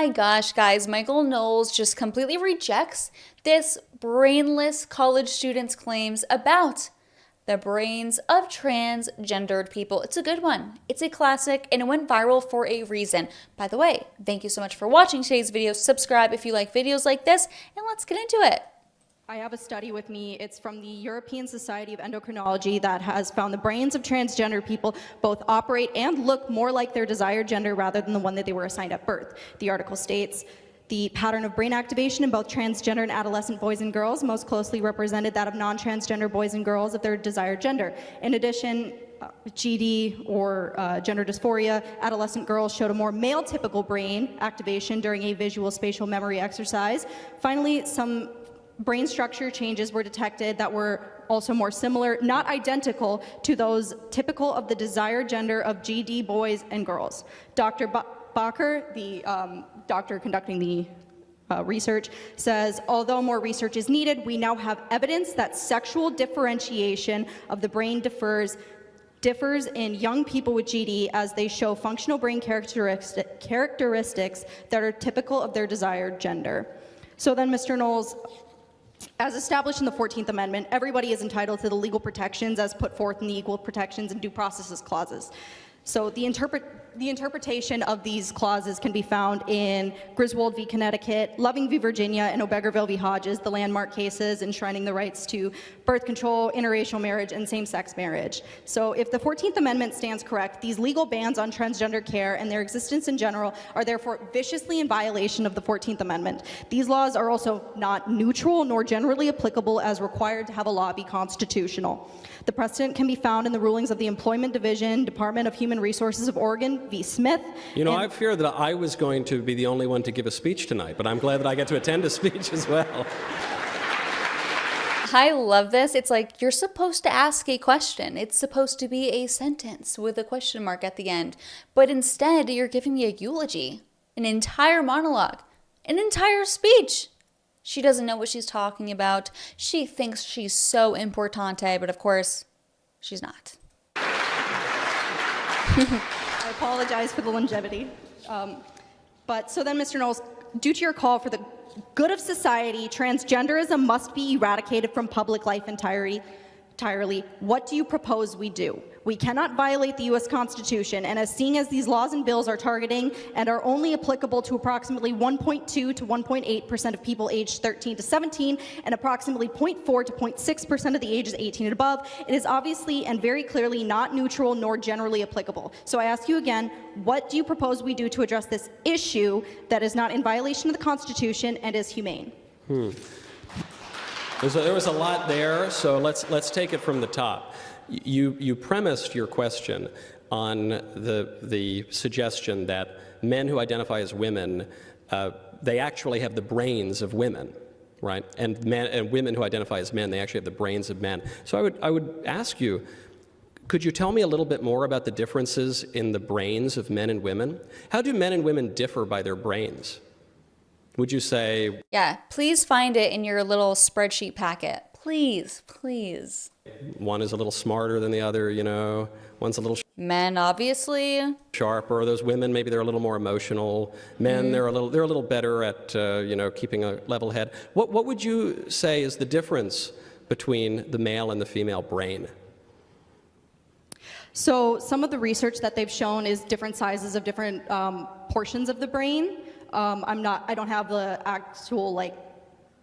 my gosh, guys, Michael Knowles just completely rejects this brainless college student's claims about the brains of transgendered people. It's a good one. It's a classic, and it went viral for a reason. By the way, thank you so much for watching today's video. Subscribe if you like videos like this, and let's get into it. I have a study with me. It's from the European Society of Endocrinology that has found the brains of transgender people both operate and look more like their desired gender rather than the one that they were assigned at birth. The article states, the pattern of brain activation in both transgender and adolescent boys and girls most closely represented that of non-transgender boys and girls of their desired gender. In addition, GD or gender dysphoria, adolescent girls showed a more male-typical brain activation during a visual spatial memory exercise. Finally, some brain structure changes were detected that were also more similar, not identical, to those typical of the desired gender of GD boys and girls. Dr. Bacher, the doctor conducting the research, says, although more research is needed, we now have evidence that sexual differentiation of the brain differs in young people with GD as they show functional brain characteristics that are typical of their desired gender. So then, Mr. Knowles, as established in the 14th Amendment, everybody is entitled to the legal protections as put forth in the Equal Protections and Due Process Clauses. So the interpretation of these clauses can be found in Griswold v. Connecticut, Loving v. Virginia, and Obergerville v. Hodges, the landmark cases enshrining the rights to birth control, interracial marriage, and same-sex marriage. So if the 14th Amendment stands correct, these legal bans on transgender care and their existence in general are therefore viciously in violation of the 14th Amendment. These laws are also not neutral nor generally applicable as required to have a law be constitutional. The precedent can be found in the rulings of the Employment Division, Department of Human Resources of Oregon v. Smith. You know, I fear that I was going to be the only one to give a speech tonight, but I'm glad that I get to attend a speech as well. I love this. It's like you're supposed to ask a question. It's supposed to be a sentence with a question mark at the end. But instead, you're giving me a eulogy, an entire monologue, an entire speech. She doesn't know what she's talking about. She thinks she's so importante, but of course, she's not. I apologize for the longevity. But so then, Mr. Knowles, due to your call for the good of society, transgenderism must be eradicated from public life entirely. What do you propose we do? We cannot violate the U.S. Constitution, and seeing as these laws and bills are targeting and are only applicable to approximately 1.2 to 1.8% of people aged 13 to 17 and approximately 0.4 to 0.6% of the ages 18 and above, it is obviously and very clearly not neutral nor generally applicable. So I ask you again, what do you propose we do to address this issue that is not in violation of the Constitution and is humane? There was a lot there, so let's take it from the top. You premised your question on the suggestion that men who identify as women, they actually have the brains of women, right? And women who identify as men, they actually have the brains of men. So I would ask you, could you tell me a little bit more about the differences in the brains of men and women? How do men and women differ by their brains? Would you say... Yeah, please find it in your little spreadsheet packet. Please, please. One is a little smarter than the other, you know. One's a little... Men, obviously. Sharper. Those women, maybe they're a little more emotional. Men, they're a little better at, you know, keeping a level head. What would you say is the difference between the male and the female brain? So some of the research that they've shown is different sizes of different portions of the brain. I don't have the actual, like,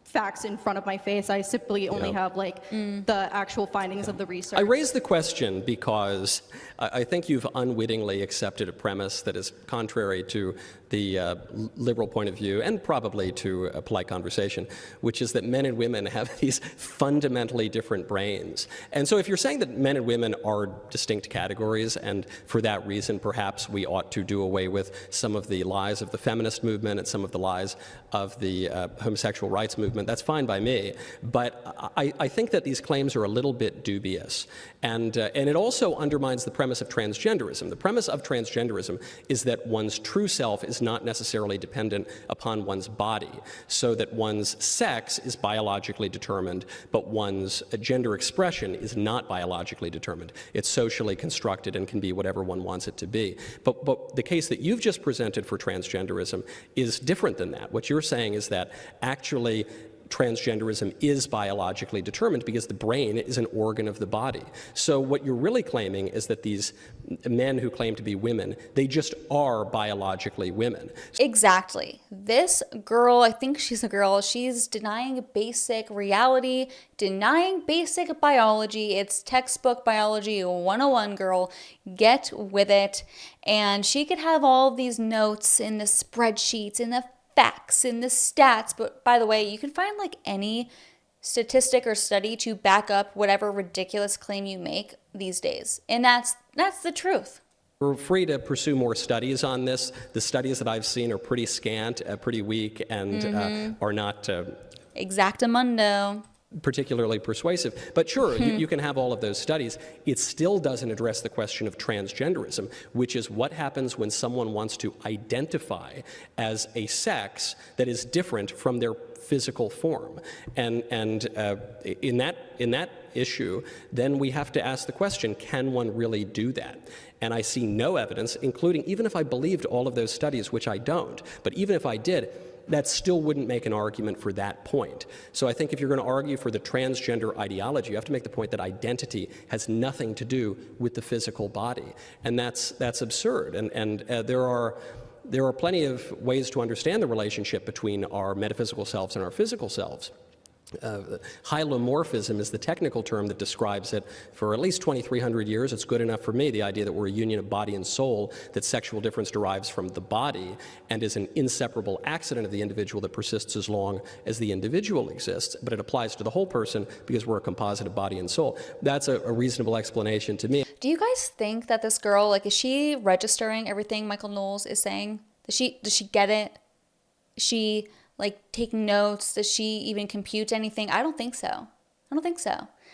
facts in front of my face. I simply only have, like, the actual findings of the research. I raise the question because I think you've unwittingly accepted a premise that is contrary to the liberal point of view and probably to a polite conversation, which is that men and women have these fundamentally different brains. And so if you're saying that men and women are distinct categories, and for that reason perhaps we ought to do away with some of the lies of the feminist movement and some of the lies of the homosexual rights movement, movement, that's fine by me. But I think that these claims are a little bit dubious. And it also undermines the premise of transgenderism. The premise of transgenderism is that one's true self is not necessarily dependent upon one's body, so that one's sex is biologically determined, but one's gender expression is not biologically determined. It's socially constructed and can be whatever one wants it to be. But the case that you've just presented for transgenderism is different than that. What you're saying is that actually transgenderism is biologically determined because the brain is an organ of the body. So what you're really claiming is that these men who claim to be women, they just are biologically women. Exactly. This girl, I think she's a girl, she's denying basic reality, denying basic biology. It's textbook biology 101, girl. Get with it. And she could have all these notes in the spreadsheets, in the facts, in the stats, but by the way, you can find like any statistic or study to back up whatever ridiculous claim you make these days. And that's the truth. We're free to pursue more studies on this. The studies that I've seen are pretty scant, pretty weak, and are not exactamundo. Particularly persuasive. But sure, you can have all of those studies. It still doesn't address the question of transgenderism, which is what happens when someone wants to identify as a sex that is different from their physical form. And in that issue, then we have to ask the question, can one really do that? And I see no evidence, including even if I believed all of those studies, which I don't, but even if I did, that still wouldn't make an argument for that point. So I think if you're going to argue for the transgender ideology, you have to make the point that identity has nothing to do with the physical body. And that's absurd. And there are plenty of ways to understand the relationship between our metaphysical selves and our physical selves. Hylomorphism is the technical term that describes it. For at least 2,300 years, it's good enough for me, the idea that we're a union of body and soul, that sexual difference derives from the body and is an inseparable accident of the individual that persists as long as the individual exists, but it applies to the whole person because we're a composite of body and soul. That's a reasonable explanation to me. Do you guys think that this girl, like, is she registering everything Michael Knowles is saying? Does she get it? Is she like taking notes? Does she even compute anything? I don't think so.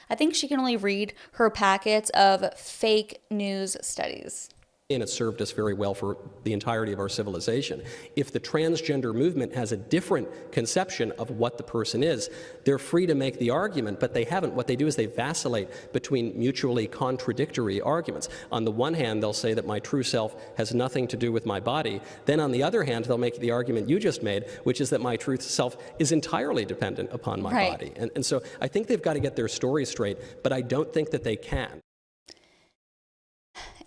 I think she can only read her packets of fake news studies. And it served us very well for the entirety of our civilization. If the transgender movement has a different conception of what the person is, they're free to make the argument, but they haven't. What they do is they vacillate between mutually contradictory arguments. On the one hand, they'll say that my true self has nothing to do with my body. Then on the other hand, they'll make the argument you just made, which is that my true self is entirely dependent upon my body. And so I think they've got to get their story straight, but I don't think that they can.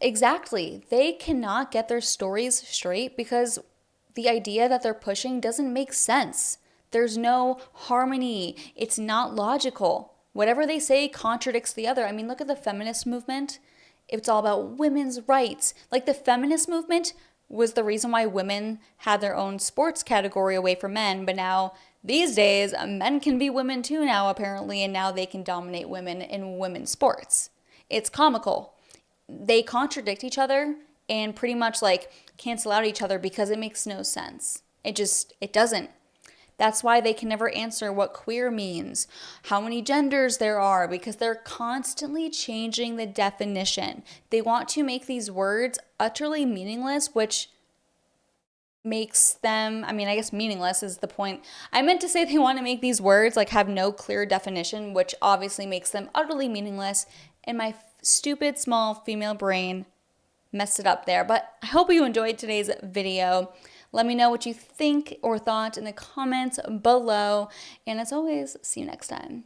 Exactly. They cannot get their stories straight because the idea that they're pushing doesn't make sense. There's no harmony. It's not logical. Whatever they say contradicts the other. I mean, look at the feminist movement. It's all about women's rights. Like, the feminist movement was the reason why women had their own sports category away from men, but now these days men can be women too now, apparently, and now they can dominate women in women's sports. It's comical. They contradict each other and pretty much like cancel out each other because it makes no sense. It doesn't. That's why they can never answer what queer means, how many genders there are, because they're constantly changing the definition. They want to make these words utterly meaningless, which makes them, I guess meaningless is the point. I meant to say they want to make these words like have no clear definition, which obviously makes them utterly meaningless. And my stupid small female brain messed it up there. But I hope you enjoyed today's video. Let me know what you think or thought in the comments below. And as always, see you next time.